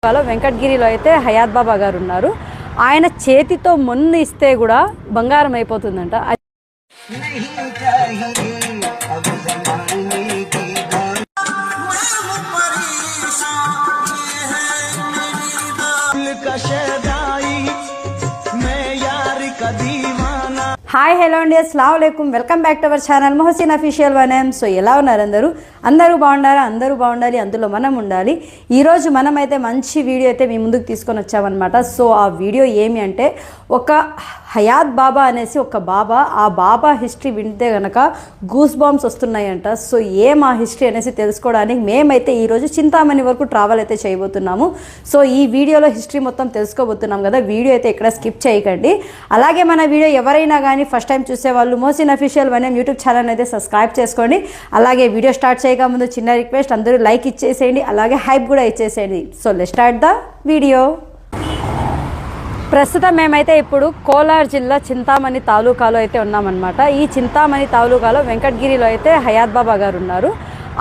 వెంకటగిరిలో అయితే హయాత్ బాబా గారు ఉన్నారు. ఆయన చేతితో మొన్ను ఇస్తే కూడా బంగారం అయిపోతుందంట. హాయ్ హలో అండి, అస్సలాము అలైకుం. Welcome back to our channel Mohsin official వనం. సో ఎలా ఉన్నారు అందరూ బాగున్నారా? అందరూ బాగుండాలి, అందులో మనం ఉండాలి. ఈరోజు మనమైతే మంచి వీడియో అయితే మీ ముందుకు తీసుకొని వచ్చామన్నమాట. సో ఆ వీడియో ఏమి అంటే, ఒక హయాత్ బాబా అనేసి ఒక బాబా, ఆ బాబా హిస్టరీ వింటే కనుక గూస్ బాంబ్స్ వస్తున్నాయంట. సో ఆ హిస్టరీ అనేసి తెలుసుకోవడానికి మేమైతే ఈరోజు చింతామణి వరకు ట్రావెల్ అయితే చేయబోతున్నాము. సో ఈ వీడియోలో హిస్టరీ మొత్తం తెలుసుకోబోతున్నాం కదా. వీడియో అయితే ఎక్కడ స్కిప్ చేయకండి. అలాగే మన వీడియో ఎవరైనా కానీ ఫస్ట్ టైం చూసే వాళ్ళు మొహసిన్ అఫీషియల్ వనం యూట్యూబ్ ఛానల్ అయితే సబ్స్క్రైబ్ చేసుకోండి. అలాగే వీడియో స్టార్ట్ చేయక ముందు చిన్న రిక్వెస్ట్, అందరూ లైక్ ఇచ్చేసేయండి, అలాగే హైప్ కూడా ఇచ్చేసేయండి. So let's start the video. ప్రస్తుతం మేమైతే ఇప్పుడు కోలార్ జిల్లా చింతామణి తాలూకాలో అయితే ఉన్నామన్నమాట. ఈ చింతామణి తాలూకాలో వెంకటగిరిలో అయితే హయాత్ బాబా గారు ఉన్నారు.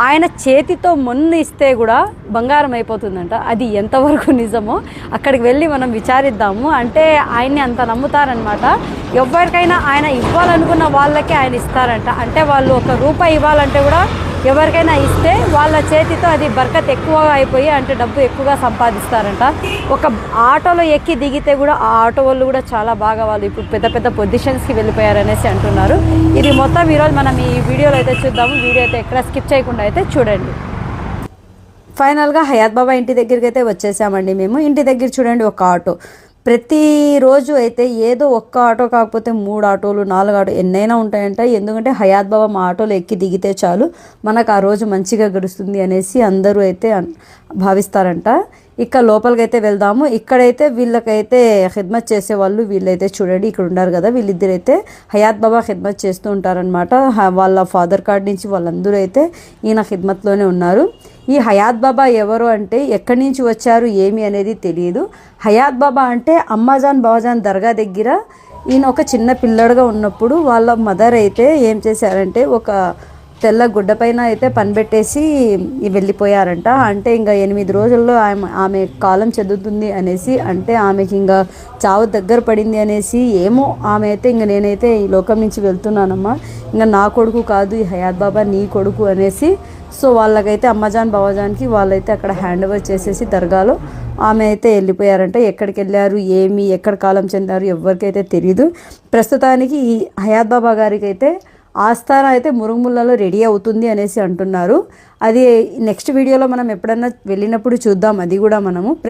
ఆయన చేతితో మొన్ను ఇస్తే కూడా బంగారం అయిపోతుందంట. అది ఎంతవరకు నిజమో అక్కడికి వెళ్ళి మనం విచారిద్దాము. అంటే ఆయన్ని అంత నమ్ముతారనమాట. ఎవరికైనా ఆయన ఇవ్వాలనుకున్న వాళ్ళకే ఆయన ఇస్తారంట. అంటే వాళ్ళు ₹1 ఇవ్వాలంటే కూడా ఎవరికైనా ఇస్తే వాళ్ళ చేతితో అది బర్కత్ ఎక్కువగా అయిపోయి, అంటే డబ్బు ఎక్కువగా సంపాదిస్తారంట. ఒక ఆటోలో ఎక్కి దిగితే కూడా ఆ ఆటో వాళ్ళు కూడా చాలా బాగా వాళ్ళు ఇప్పుడు పెద్ద పెద్ద పొజిషన్స్కి వెళ్ళిపోయారనేసి అంటున్నారు. ఇది మొత్తం ఈరోజు మనం ఈ వీడియోలో అయితే చూద్దాము. వీడియో అయితే ఎక్కడ స్కిప్ చేయకుండా అయితే చూడండి. ఫైనల్గా హయాత్ బాబా ఇంటి దగ్గరికి అయితే వచ్చేసామండి మేము. ఇంటి దగ్గర చూడండి, ఒక ఆటో. ప్రతిరోజు అయితే ఏదో ఒక్క ఆటో కాకపోతే 3 ఆటోలు 4 ఆటో ఎన్నైనా ఉంటాయంట. ఎందుకంటే హయాత్ బాబా మా ఆటోలో ఎక్కి దిగితే చాలు మనకు ఆ రోజు మంచిగా గడుస్తుంది అనేసి అందరూ అయితే భావిస్తారంట. ఇక లోపలికి అయితే వెళ్దాము. ఇక్కడైతే వీళ్ళకైతే ఖిద్మత్ చేసేవాళ్ళు వీళ్ళైతే చూడండి ఇక్కడ ఉన్నారు కదా, వీళ్ళిద్దరైతే హయాత్ బాబా ఖిద్మత్ చేస్తూ ఉంటారనమాట. వాళ్ళ ఫాదర్ కార్డ్ నుంచి వాళ్ళందరూ అయితే ఈయన ఖిద్మత్లోనే ఉన్నారు. ఈ హయాత్ బాబా ఎవరు అంటే, ఎక్కడి నుంచి వచ్చారు ఏమి అనేది తెలియదు. హయాత్ బాబా అంటే అమ్మాజాన్ బాబాజాన్ దర్గా దగ్గర ఈయన ఒక చిన్న పిల్లడుగా ఉన్నప్పుడు వాళ్ళ మదర్ అయితే ఏం చేశారంటే, ఒక తెల్ల గుడ్డ పైన అయితే పనిపెట్టేసి వెళ్ళిపోయారంట. అంటే ఇంకా 8 రోజుల్లో ఆమె కాలం చెందుతుంది అనేసి, అంటే ఆమెకి ఇంకా చావు దగ్గర పడింది అనేసి, ఏమో ఆమె అయితే ఇంక నేనైతే ఈ లోకం నుంచి వెళ్తున్నానమ్మా, ఇంకా నా కొడుకు కాదు ఈ హయాత్ బాబా నీ కొడుకు అనేసి, సో వాళ్ళకైతే అమ్మజాన్ బాబాజాన్కి వాళ్ళైతే అక్కడ హ్యాండ్ ఓవర్ చేసేసి దర్గాలో ఆమె అయితే వెళ్ళిపోయారంట. ఎక్కడికి వెళ్ళారు ఏమి ఎక్కడ కాలం చెందారు ఎవరికైతే తెలియదు. ప్రస్తుతానికి ఈ హయాత్ బాబా గారికి అయితే ఆస్థాన అయితే మురుగుముల్లలో రెడీ అవుతుంది అనేసి అంటున్నారు. అది నెక్స్ట్ వీడియోలో మనం ఎప్పుడన్నా వెళ్ళినప్పుడు చూద్దాం. అది కూడా మనము